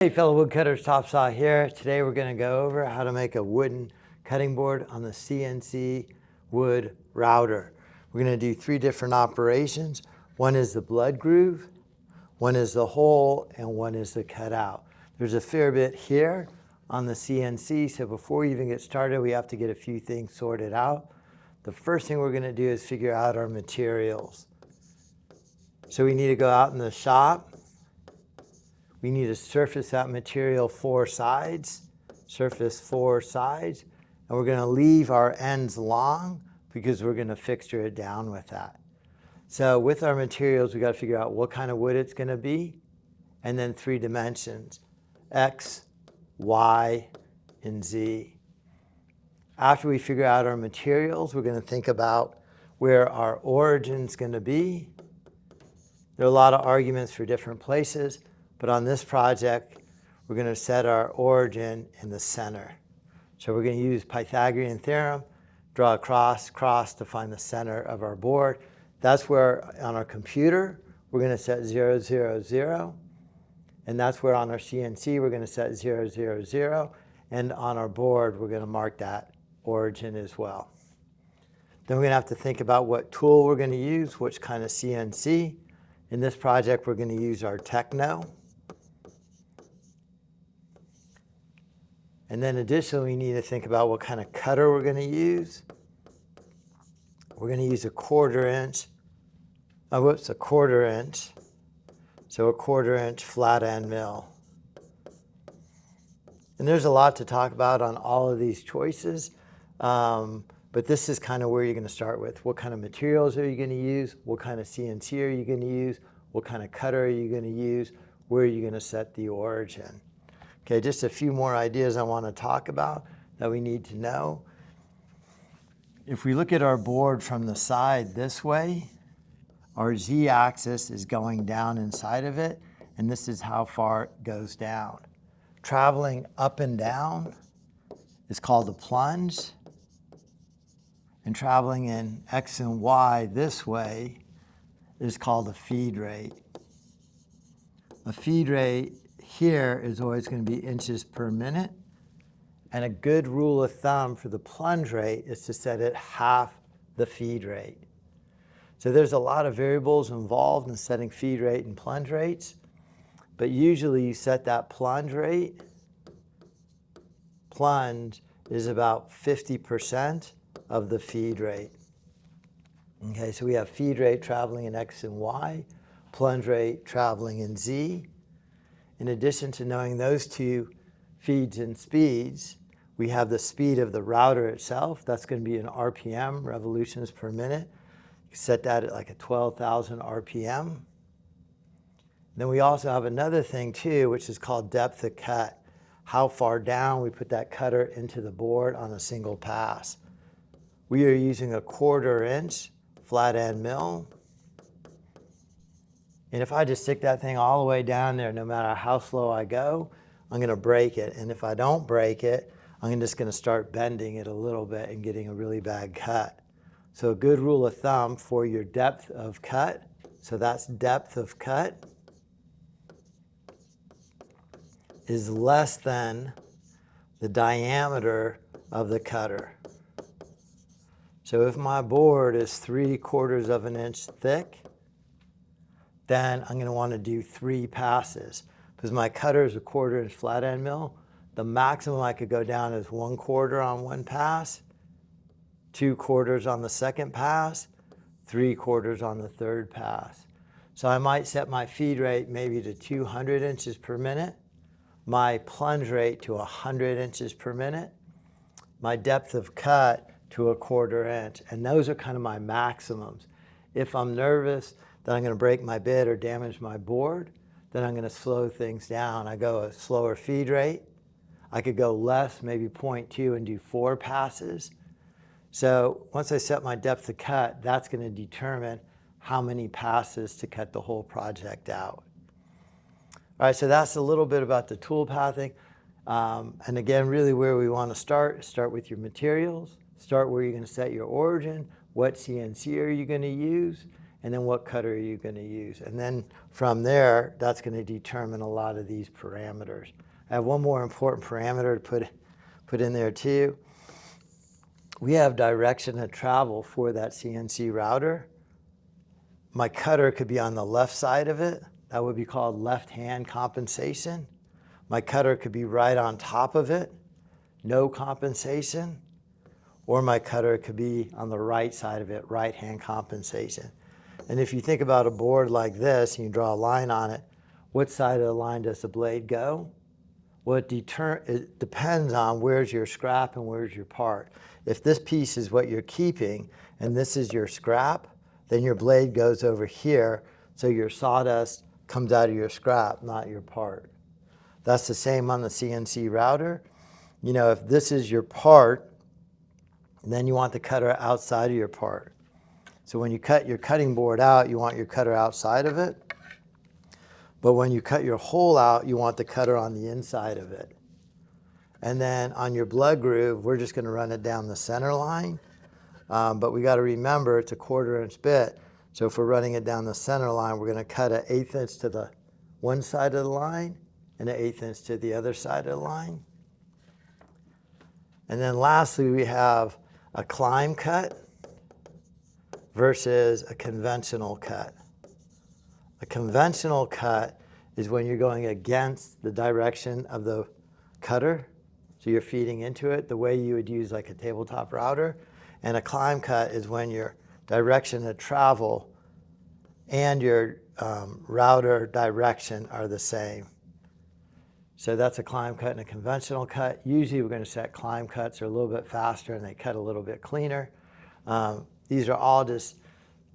Hey fellow woodcutters, Top Saw here. Today we're going to go over how to make a wooden cutting board on the CNC wood router. We're going to do 3 different operations. One is the blood groove, one is the hole, and one is the cutout. There's a fair bit here on the CNC, so before we even get started, we have to get a few things sorted out. The first thing we're going to do is figure out our materials. So we need to go out in the shop. We need to surface that material 4 sides, surface 4 sides, and we're going to leave our ends long because we're going to fixture it down with that. So with our materials, we got to figure out what kind of wood it's going to be, and then 3 dimensions, X, Y, and Z. After we figure out our materials, we're going to think about where our origin's going to be. There are a lot of arguments for different places. But on this project, we're going to set our origin in the center. So we're going to use Pythagorean theorem, draw a cross to find the center of our board. That's where on our computer, we're going to set 0, 0, 0. And that's where on our CNC, we're going to set 0, 0, 0. And on our board, we're going to mark that origin as well. Then we're going to have to think about what tool we're going to use, which kind of CNC. In this project, we're going to use our Techno. And then additionally, we need to think about what kind of cutter we're going to use. We're going to use a quarter inch. So a 1/4 inch flat end mill. And there's a lot to talk about on all of these choices. But this is kind of where you're going to start with. What kind of materials are you going to use? What kind of CNC are you going to use? What kind of cutter are you going to use? Where are you going to set the origin? Okay, just a few more ideas I want to talk about that we need to know. If we look at our board from the side this way, our Z-axis is going down inside of it, and this is how far it goes down. Traveling up and down is called a plunge, and traveling in X and Y this way is called a feed rate. A feed rate here is always going to be inches per minute. And a good rule of thumb for the plunge rate is to set it half the feed rate. So there's a lot of variables involved in setting feed rate and plunge rates. But usually you set that plunge rate. Plunge is about 50% of the feed rate. Okay, so we have feed rate traveling in X and Y, plunge rate traveling in Z. In addition to knowing those 2 feeds and speeds, we have the speed of the router itself. That's going to be in RPM, revolutions per minute. You set that at like a 12,000 RPM. Then we also have another thing too, which is called depth of cut. How far down we put that cutter into the board on a single pass. We are using a 1/4 inch flat end mill. And if I just stick that thing all the way down there, no matter how slow I go, I'm going to break it. And if I don't break it, I'm just going to start bending it a little bit and getting a really bad cut. So a good rule of thumb for your depth of cut, so that's depth of cut, is less than the diameter of the cutter. So if my board is 3/4 inch thick, then I'm going to want to do 3 passes. Because my cutter is a 1/4 inch flat end mill, the maximum I could go down is 1/4 on one pass, 2/4 on the second pass, 3/4 on the third pass. So I might set my feed rate maybe to 200 inches per minute, my plunge rate to 100 inches per minute, my depth of cut to a 1/4 inch. And those are kind of my maximums. If I'm nervous that I'm going to break my bit or damage my board, then I'm going to slow things down. I go a slower feed rate. I could go less, maybe 0.2 and do 4 passes. So once I set my depth of cut, that's going to determine how many passes to cut the whole project out. All right, so that's a little bit about the tool pathing. And again, really where we want to start with your materials, start where you're going to set your origin, what CNC are you going to use, and then what cutter are you going to use. And then from there, that's going to determine a lot of these parameters. I have one more important parameter to put in there too. We have direction of travel for that CNC router. My cutter could be on the left side of it. That would be called left hand compensation. My cutter could be right on top of it, no compensation. Or my cutter could be on the right side of it, right hand compensation. And if you think about a board like this and you draw a line on it, what side of the line does the blade go? Well, it depends on where's your scrap and where's your part. If this piece is what you're keeping and this is your scrap, then your blade goes over here, so your sawdust comes out of your scrap, not your part. That's the same on the CNC router. You know, if this is your part, then you want the cutter outside of your part. So when you cut your cutting board out, you want your cutter outside of it. But when you cut your hole out, you want the cutter on the inside of it. And then on your blood groove, we're just going to run it down the center line. But we got to remember it's a 1/4 inch bit. So if we're running it down the center line, we're going to cut an 1/8 inch to the one side of the line and an 1/8 inch to the other side of the line. And then lastly, we have a climb cut versus a conventional cut. A conventional cut is when you're going against the direction of the cutter. So you're feeding into it the way you would use like a tabletop router. And a climb cut is when your direction of travel and your router direction are the same. So that's a climb cut and a conventional cut. Usually we're going to set climb cuts are a little bit faster and they cut a little bit cleaner. These are all just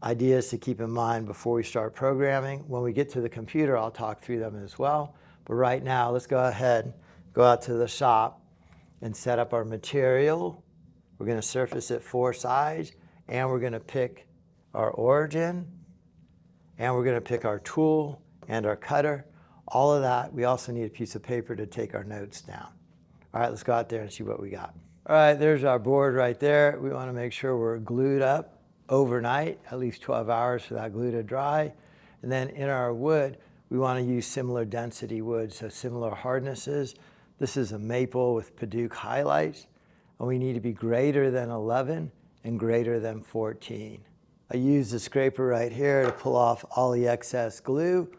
ideas to keep in mind before we start programming. When we get to the computer, I'll talk through them as well. But right now, let's go ahead, go out to the shop and set up our material. We're going to surface it 4 sides, and we're going to pick our origin, and we're going to pick our tool and our cutter. All of that, we also need a piece of paper to take our notes down. All right, let's go out there and see what we got. All right, there's our board right there. We want to make sure we're glued up overnight, at least 12 hours for that glue to dry. And then in our wood, we want to use similar density wood, so similar hardnesses. This is a maple with Paduke highlights, and we need to be greater than 11 and greater than 14. I use the scraper right here to pull off all the excess glue.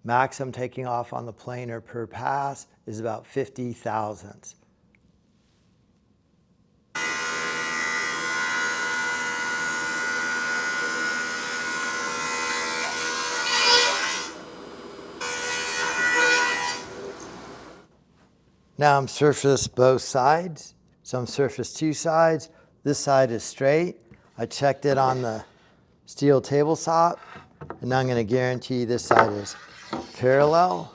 Max I'm taking off on the planer per pass is about 50 thousandths. Now I'm surfaced both sides. So I'm surfaced 2 sides. This side is straight. I checked it on the steel table top, and now I'm going to guarantee this side is parallel.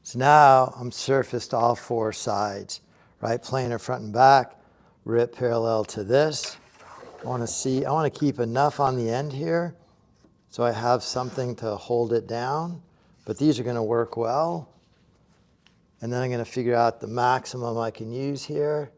So now I'm surfaced all 4 sides, right? Planer front and back, rip parallel to this. I want to keep enough on the end here so I have something to hold it down, but these are going to work well. And then I'm going to figure out the maximum I can use here.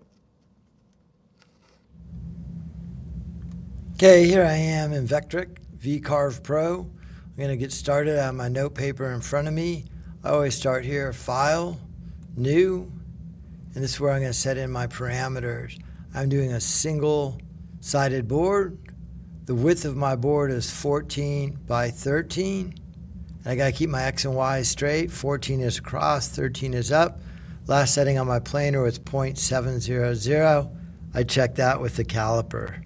Okay, here I am in Vectric V-Carve Pro. I'm going to get started. I have my note paper in front of me. I always start here, File, New, and this is where I'm going to set in my parameters. I'm doing a single-sided board. The width of my board is 14 by 13. And I got to keep my X and Y straight. 14 is across, 13 is up. Last setting on my planer was 0.700. I checked that with the caliper.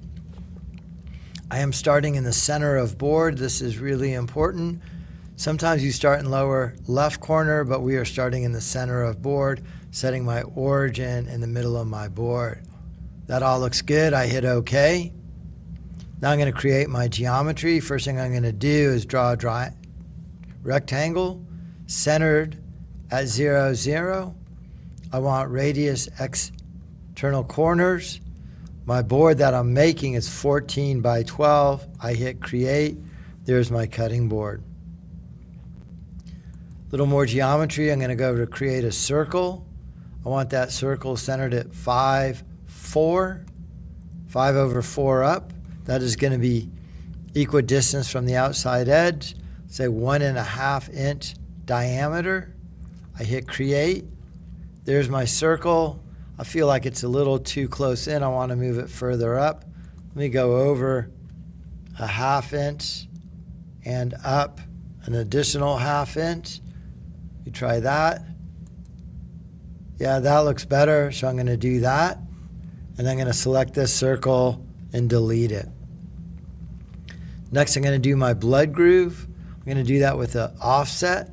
I am starting in the center of board. This is really important. Sometimes you start in lower left corner, but we are starting in the center of board, setting my origin in the middle of my board. That all looks good. I hit OK. Now I'm going to create my geometry. First thing I'm going to do is draw a rectangle centered at 0, 0. I want radius external corners. My board that I'm making is 14 by 12. I hit create. There's my cutting board. little more geometry. I'm going to go over to create a circle. I want that circle centered at 5, 4, 5 over 4 up. That is going to be equidistant from the outside edge, say 1.5 inch diameter. I hit create. There's my circle. I feel like it's a little too close in. I want to move it further up. Let me go over 1/2 inch and up an additional 1/2 inch. You try that. Yeah, that looks better, so I'm going to do that. And I'm going to select this circle and delete it. Next, I'm going to do my blood groove. I'm going to do that with an offset.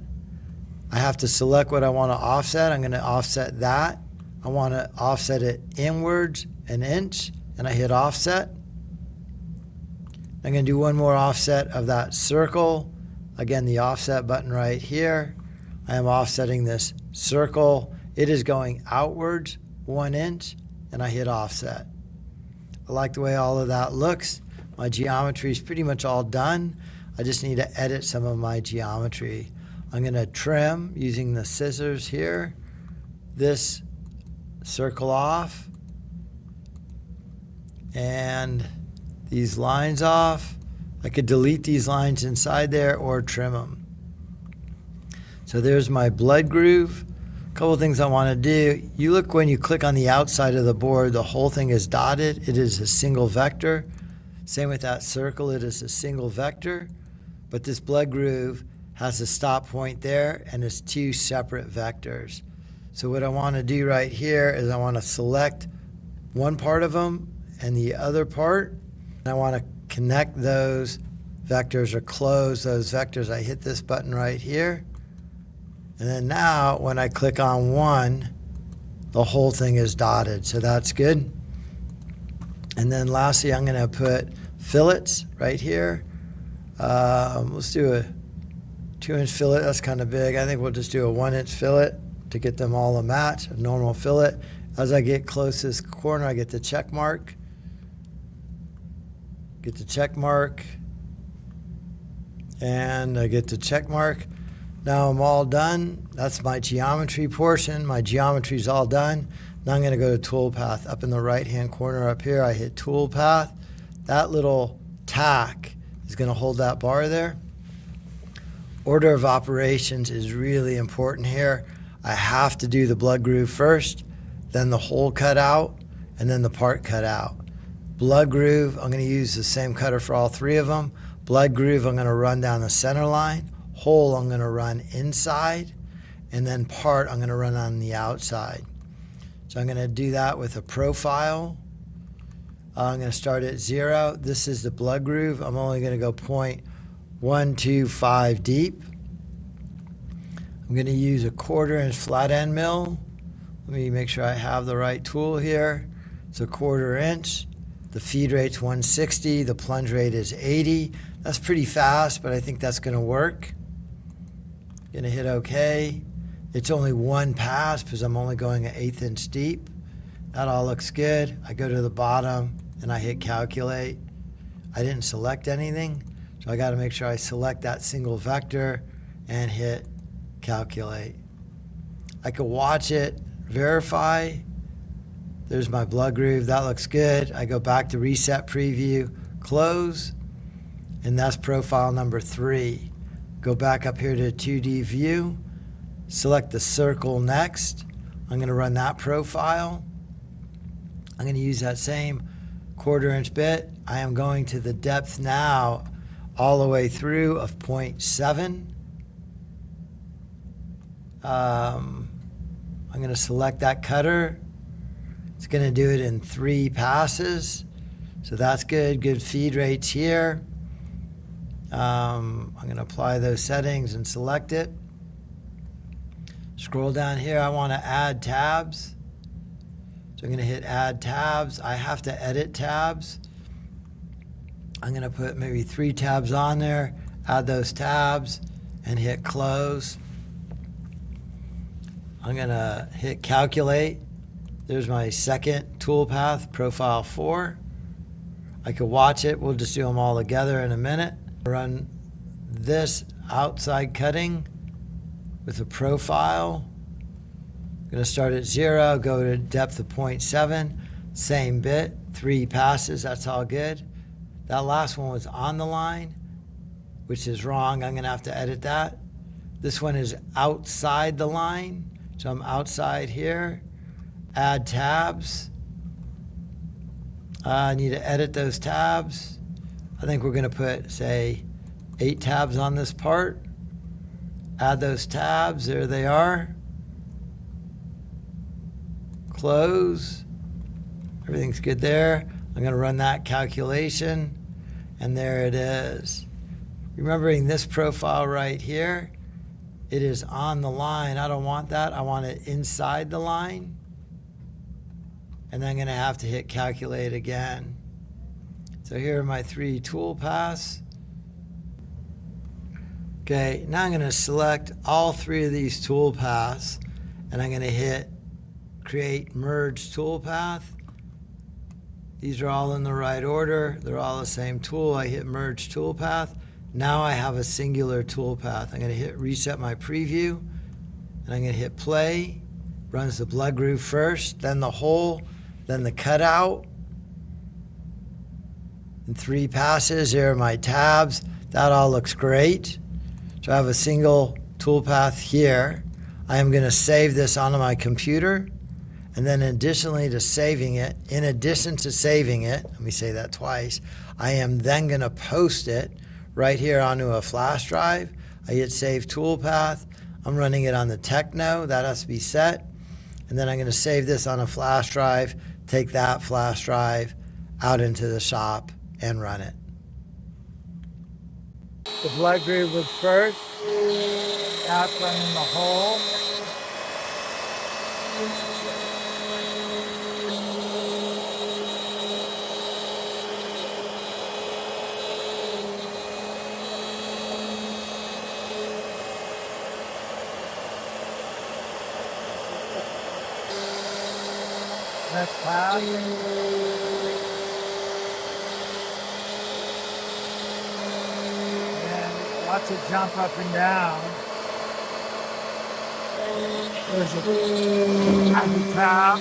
I have to select what I want to offset. I'm going to offset that. I want to offset it inwards 1 inch, and I hit offset. I'm going to do one more offset of that circle. Again, the offset button right here. I am offsetting this circle. It is going outwards 1 inch, and I hit offset. I like the way all of that looks. My geometry is pretty much all done. I just need to edit some of my geometry. I'm going to trim using the scissors here this circle off and these lines off. I could delete these lines inside there or trim them. So there's my blood groove. A couple of things I want to do. You look when you click on the outside of the board, the whole thing is dotted. It is a single vector. Same with that circle, it is a single vector. But this blood groove has a stop point there, and it's 2 separate vectors. So what I want to do right here is I want to select one part of them and the other part. And I want to connect those vectors or close those vectors. I hit this button right here. And then now when I click on one, the whole thing is dotted. So that's good. And then lastly, I'm going to put fillets right here. Let's do a 2-inch fillet. That's kind of big. I think we'll just do a 1-inch fillet to get them all a match, a normal fillet. As I get closest corner, I get the check mark. Get the check mark. And I get the check mark. Now I'm all done. That's my geometry portion. My geometry is all done. Now I'm going to go to toolpath. Up in the right-hand corner up here, I hit toolpath. That little tack is going to hold that bar there. Order of operations is really important here. I have to do the blood groove first, then the hole cut out, and then the part cut out. Blood groove, I'm going to use the same cutter for all 3 of them. Blood groove, I'm going to run down the center line. Hole, I'm going to run inside. And then part, I'm going to run on the outside. So I'm going to do that with a profile. I'm going to start at 0. This is the blood groove. I'm only going to go 0.125 deep. I'm going to use a 1/4 inch flat end mill. Let me make sure I have the right tool here. It's a 1/4 inch. The feed rate's 160. The plunge rate is 80. That's pretty fast, but I think that's going to work. Going to hit OK. It's only one pass because I'm only going an 1/8 inch deep. That all looks good. I go to the bottom and I hit calculate. I didn't select anything, so I got to make sure I select that single vector and hit calculate. I could watch it, verify. There's my blood groove. That looks good. I go back to reset preview, close, and that's profile number 3. Go back up here to 2D view. Select the circle next. I'm going to run that profile. I'm going to use that same 1/4 inch bit. I am going to the depth now all the way through of 0.7. I'm going to select that cutter. It's going to do it in 3 passes. So that's good. Good feed rates here. I'm going to apply those settings and select it. Scroll down here. I want to add tabs. So I'm going to hit add tabs. I have to edit tabs. I'm going to put maybe 3 tabs on there, add those tabs, and hit close. I'm going to hit calculate. There's my second toolpath, profile 4. I could watch it. We'll just do them all together in a minute. Run this outside cutting. with a profile. I'm going to start at 0, go to depth of 0.7, same bit, 3 passes, that's all good. That last one was on the line, which is wrong. I'm going to have to edit that. This one is outside the line, so I'm outside here. Add tabs. I need to edit those tabs. I think we're going to put, say, 8 tabs on this part. Add those tabs. There they are. Close. Everything's good there. I'm going to run that calculation, and there it is. Remembering this profile right here, it is on the line. I don't want that. I want it inside the line. And then I'm going to have to hit calculate again. So here are my 3 tool paths. Okay, now I'm going to select all 3 of these tool paths, and I'm going to hit create merge tool path. These are all in the right order. They're all the same tool. I hit merge tool path. Now I have a singular tool path. I'm going to hit reset my preview, and I'm going to hit play. Runs the blood groove first, then the hole, then the cutout. In 3 passes, here are my tabs. That all looks great. So I have a single tool path here. I am going to save this onto my computer. And then additionally to saving it, in addition to saving it, let me say that twice, I am then going to post it right here onto a flash drive. I hit save toolpath. I'm running it on the Techno. That has to be set. And then I'm going to save this on a flash drive, take that flash drive out into the shop and run it. The blood groove was first. That's running the hole. Next pass. And lots of jump up and down. There's a tab.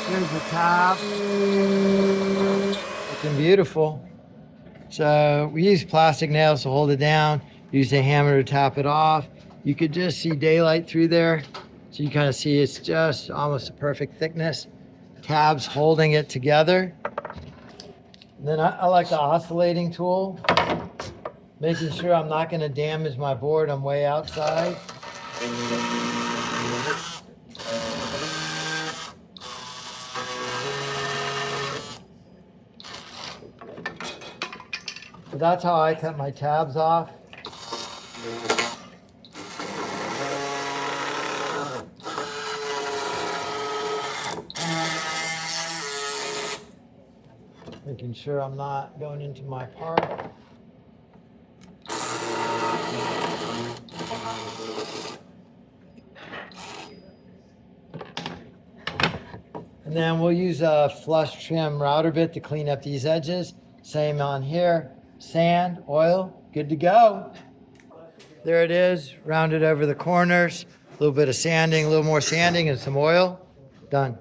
There's a tab. Looking beautiful. So we use plastic nails to hold it down. Use a hammer to tap it off. You could just see daylight through there. So you kind of see it's just almost a perfect thickness. Tabs holding it together. And then I like the oscillating tool, making sure I'm not going to damage my board. I'm way outside. So that's how I cut my tabs off. Making sure I'm not going into my part. And then we'll use a flush trim router bit to clean up these edges. Same on here. Sand, oil, good to go. There it is, rounded over the corners. A little bit of sanding, a little more sanding, and some oil. Done.